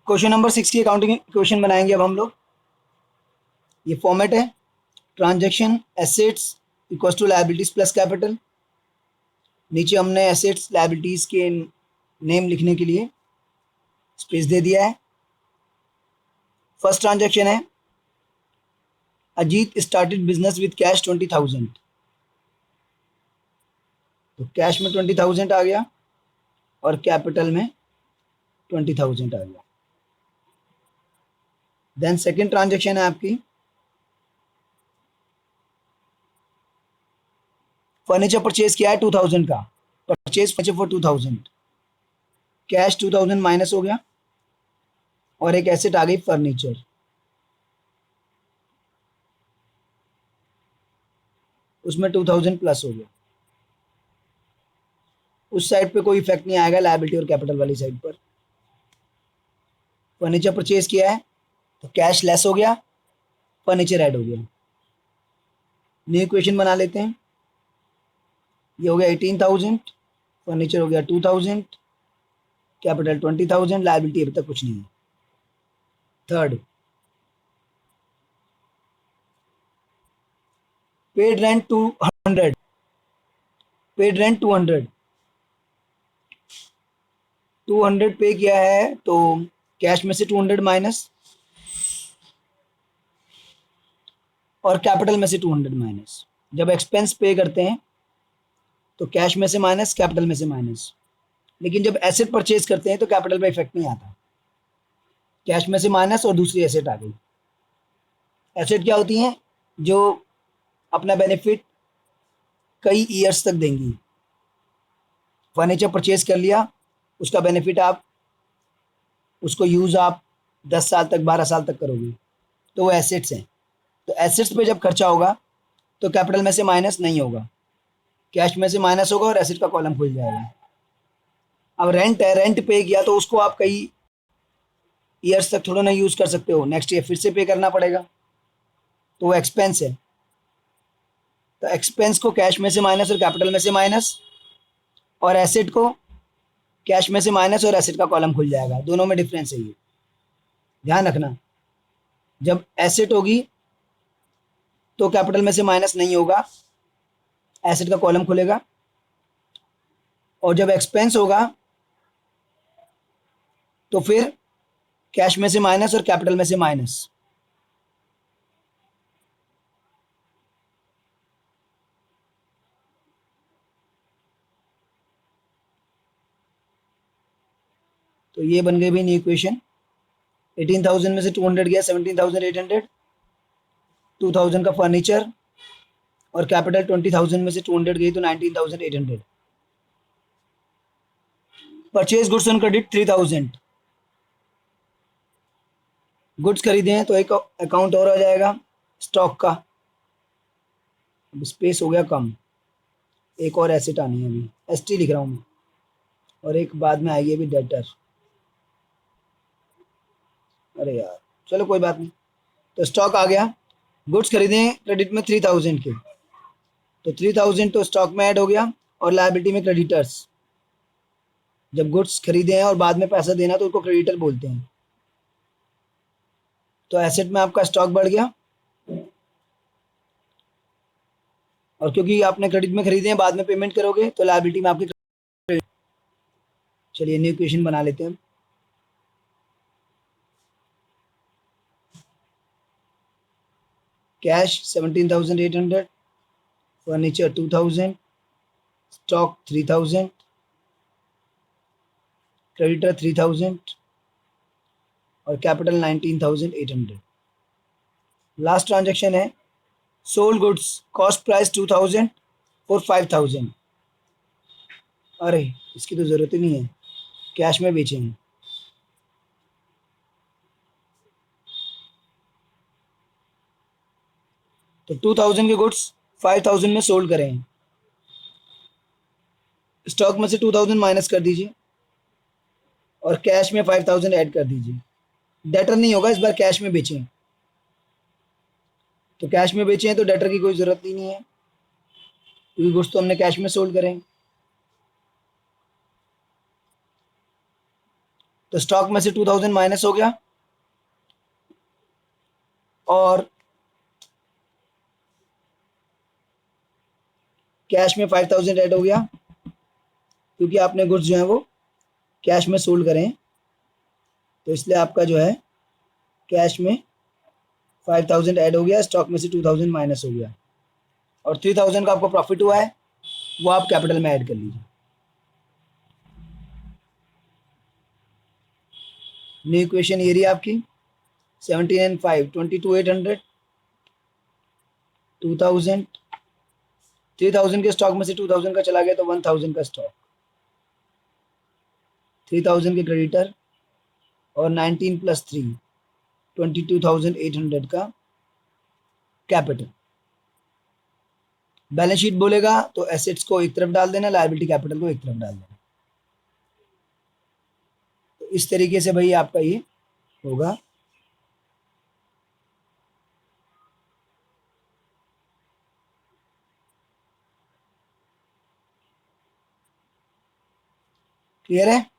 Question number 6 की accounting question बनाएंगे अब हम लोग। ये फॉर्मेट है, transaction assets equal to liabilities plus capital. नीचे हमने एसेट्स लायबिलिटीज के नेम लिखने के लिए स्पेस दे दिया है। फर्स्ट ट्रांजैक्शन है, Ajit started business with cash 20,000। तो कैश में 20,000 आ गया और कैपिटल में 20,000 आ गया। देन सेकेंड ट्रांजैक्शन है आपकी, फर्नीचर परचेज किया है 2,000 का, purchase furniture for 2,000। Cash 2,000 minus हो गया और एक एसेट आ गई फर्नीचर। उसमें 2,000 प्लस हो गया। उस साइड पे कोई इफेक्ट नहीं आएगा लायबिलिटी और कैपिटल वाली साइड पर। फर्नीचर परचेज किया है तो कैश लेस हो गया, फर्नीचर ऐड हो गया। न्यू इक्वेशन बना लेते हैं। ये हो गया 18,000, फर्नीचर हो गया 2,000, कैपिटल 20,000, लायबिलिटी अभी तक कुछ नहीं है। Third, paid rent 200, paid rent 200, 200 पे किया है तो कैश में से 200 माइनस और कैपिटल में से 200 माइनस। जब एक्सपेंस पे करते हैं तो कैश में से माइनस, कैपिटल में से माइनस। लेकिन जब एसेट परचेज करते हैं तो कैपिटल पे इफेक्ट नहीं आता, कैश में से माइनस और दूसरी एसेट आ गई। एसेट क्या होती हैं? जो अपना बेनिफिट कई ईयर्स तक देंगी। फर्नीचर परचेज कर लिया, उसका बेनिफिट आप उसको यूज़ आप 10 साल तक 12 साल तक करोगे, तो वो एसेट्स हैं। तो एसेट्स पे जब खर्चा होगा तो कैपिटल में से माइनस नहीं होगा, कैश में से माइनस होगा और एसेट का कॉलम खुल जाएगा। अब रेंट है, रेंट पे किया तो उसको आप कई ईयर्स तक थोड़ा ना यूज़ कर सकते हो, नेक्स्ट ईयर फिर से पे करना पड़ेगा, तो वो एक्सपेंस है। तो एक्सपेंस को कैश में से माइनस और कैपिटल में से माइनस, और एसेट को कैश में से माइनस और एसेट का कॉलम खुल जाएगा। दोनों में डिफरेंस है, ये ध्यान रखना। जब एसेट होगी तो कैपिटल में से माइनस नहीं होगा, एसेट का कॉलम खुलेगा। और जब एक्सपेंस होगा तो फिर कैश में से माइनस और कैपिटल में से माइनस। तो ये बन गई भी न्यू इक्वेशन। 18,000 में से 200 गया, 17,800, 2,000 का फर्नीचर और कैपिटल 20,000 में से 200 गई तो 19,800। Purchase goods on credit 3,000, goods खरीदे हैं तो एक अकाउंट और आ जाएगा स्टॉक का। अब स्पेस हो गया कम, एक और एसेट आनी है, अभी एसटी लिख रहा हूँ मैं, और एक बाद में आएगी अभी डेटर। अरे यार चलो कोई बात नहीं। तो स्टॉक आ गया, गुड्स खरीदे हैं क्रेडिट में 3,000 के, तो 3,000 तो स्टॉक में ऐड हो गया और लायबिलिटी में क्रेडिटर्स। जब गुड्स खरीदे हैं और बाद में पैसा देना तो उसको क्रेडिटर बोलते हैं। तो एसेट में आपका स्टॉक बढ़ गया, और क्योंकि आपने क्रेडिट में खरीदे हैं बाद में पेमेंट करोगे तो लायबिलिटी में आपकी क्रेडिट। चलिए न्यू इक्वेशन बना लेते हैं। कैश 17,800, फर्नीचर 2,000, स्टॉक 3,000, क्रेडिटर 3,000 और कैपिटल 19,800। लास्ट ट्रांजैक्शन है, sold goods cost price 2,000 for 5,000। अरे इसकी तो ज़रूरत ही नहीं है, कैश में बेचेंगे। तो 2,000 के गुड्स 5,000 में सोल्ड करें, स्टॉक में से 2,000 माइनस कर दीजिए और कैश में 5,000 ऐड कर दीजिए। डेटर नहीं होगा, इस बार कैश में बेचें। तो कैश में बेचें तो डेटर की कोई ज़रूरत ही नहीं है, क्योंकि गुड्स तो हमने कैश में सोल्ड करें। तो स्टॉक में से 2000 माइनस हो गया और कैश में 5000 ऐड हो गया, क्योंकि आपने गुड्स जो है वो कैश में सोल्ड करें हैं, तो इसलिए आपका जो है कैश में 5000 ऐड हो गया, स्टॉक में से 2000 माइनस हो गया और 3000 का आपको प्रॉफिट हुआ है, वो आप कैपिटल में ऐड कर लीजिए। न्यू इक्वेशन ये रही आपकी 17 एंड 5 22,800 2000 3000 के स्टॉक में से 2000 का चला गया तो 1000 का स्टॉक, 3000 के क्रेडिटर और 19 प्लस 3 22,800 का कैपिटल। बैलेंस शीट बोलेगा तो एसेट्स को एक तरफ डाल देना, लायबिलिटी कैपिटल को एक तरफ डाल देना। तो इस तरीके से भाई आपका ये होगा। क्लियर है?